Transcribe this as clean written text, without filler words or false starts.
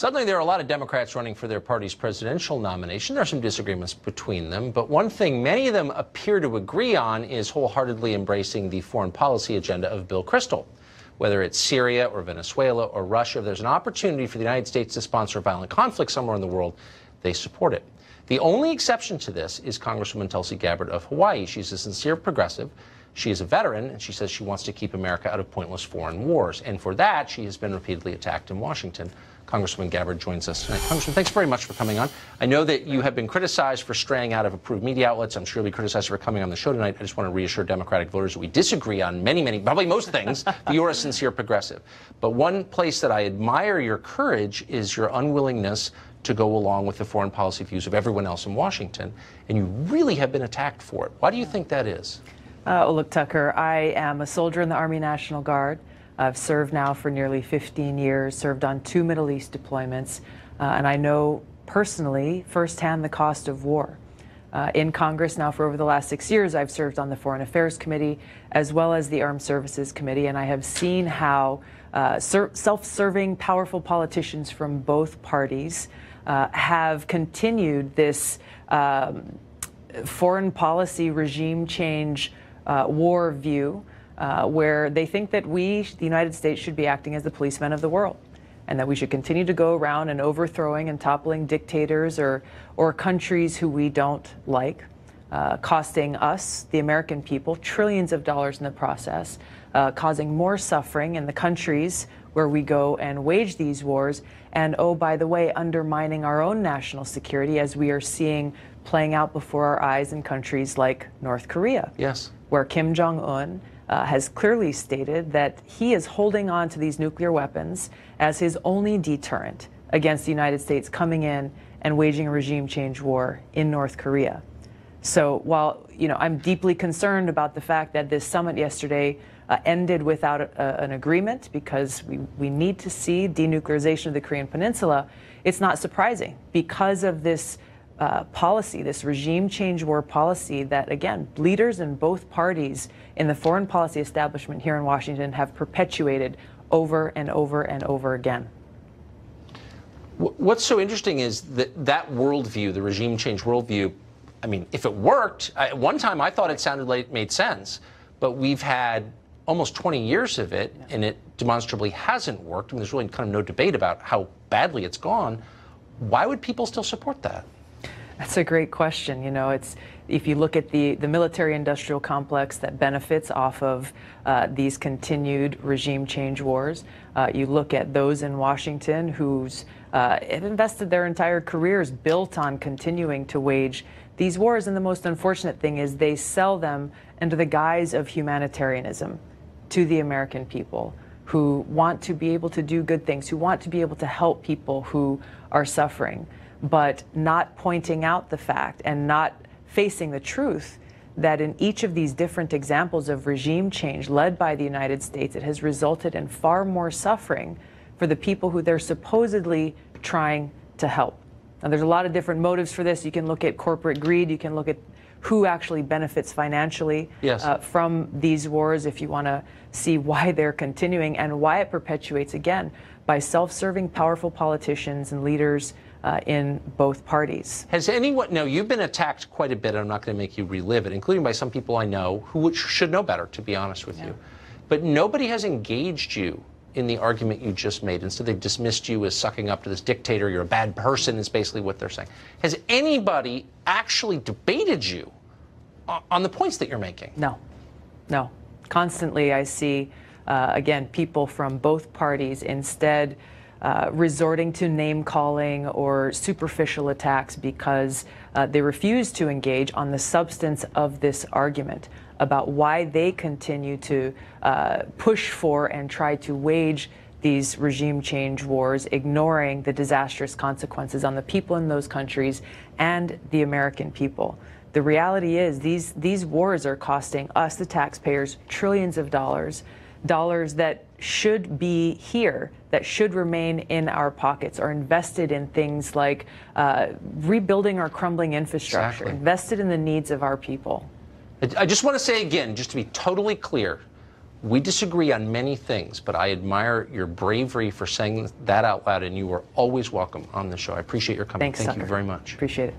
Suddenly, there are a lot of Democrats running for their party's presidential nomination. There are some disagreements between them, but one thing many of them appear to agree on is wholeheartedly embracing the foreign policy agenda of Bill Kristol. Whether it's Syria or Venezuela or Russia, if there's an opportunity for the United States to sponsor violent conflict somewhere in the world, they support it. The only exception to this is Congresswoman Tulsi Gabbard of Hawaii. She's a sincere progressive. She is a veteran, and she says she wants to keep America out of pointless foreign wars. And for that, she has been repeatedly attacked in Washington. Congresswoman Gabbard joins us tonight. Congresswoman, thanks very much for coming on. I know that you have been criticized for straying out of approved media outlets. I'm sure you'll be criticized for coming on the show tonight. I just want to reassure Democratic voters that we disagree on many, probably most things, but you're a sincere progressive. But one place that I admire your courage is your unwillingness to go along with the foreign policy views of everyone else in Washington, and you really have been attacked for it. Why do you think that is? Well, look, Tucker, I am a soldier in the Army National Guard. I've served now for nearly 15 years, served on 2 Middle East deployments, and I know personally, firsthand, the cost of war. In Congress now for over the last 6 years, I've served on the Foreign Affairs Committee as well as the Armed Services Committee, and I have seen how self-serving, powerful politicians from both parties have continued this foreign policy regime change war view, where they think that we, the United States, should be acting as the policemen of the world, and that we should continue to go around and overthrowing and toppling dictators or countries who we don't like, costing us, the American people, trillions of dollars in the process, causing more suffering in the countries where we go and wage these wars, and, oh, by the way, undermining our own national security, as we are seeing playing out before our eyes in countries like North Korea. Yes. Where Kim Jong-un has clearly stated that he is holding on to these nuclear weapons as his only deterrent against the United States coming in and waging a regime change war in North Korea. So while, I'm deeply concerned about the fact that this summit yesterday ended without an agreement, because we need to see denuclearization of the Korean Peninsula, it's not surprising because of this policy, this regime change war policy that, again, leaders in both parties in the foreign policy establishment here in Washington have perpetuated over and over and over again. What's so interesting is that worldview, the regime change worldview, I mean, if it worked, at one time I thought it sounded like it made sense, but we've had almost 20 years of it, and it demonstrably hasn't worked. I mean, there's really kind of no debate about how badly it's gone. Why would people still support that? That's a great question. It's, if you look at the military-industrial complex that benefits off of these continued regime change wars, you look at those in Washington who's have invested their entire careers built on continuing to wage these wars, and the most unfortunate thing is they sell them under the guise of humanitarianism to the American people who want to be able to do good things, who want to be able to help people who are suffering, but not pointing out the fact and not facing the truth that in each of these different examples of regime change led by the United States, it has resulted in far more suffering for the people who they're supposedly trying to help. Now, there's a lot of different motives for this. You can look at corporate greed. You can look at who actually benefits financially from these wars if you want to see why they're continuing and why it perpetuates, again, by self-serving, powerful politicians and leaders in both parties. Has anyone, now you've been attacked quite a bit, and I'm not going to make you relive it, including by some people I know who should know better, to be honest with you. But nobody has engaged you in the argument you just made. Instead, they've dismissed you as sucking up to this dictator. You're a bad person is basically what they're saying. Has anybody actually debated you on the points that you're making? No. Constantly I see, again, people from both parties instead resorting to name-calling or superficial attacks because they refuse to engage on the substance of this argument about why they continue to push for and try to wage these regime change wars, ignoring the disastrous consequences on the people in those countries and the American people. The reality is these wars are costing us, the taxpayers, trillions of dollars that should be here, that should remain in our pockets, are invested in things like rebuilding our crumbling infrastructure, invested in the needs of our people. I just want to say again, just to be totally clear, We disagree on many things, but I admire your bravery for saying that out loud, and you are always welcome on the show. I appreciate your coming. Thanks, Thank Tucker. you very much. Appreciate it.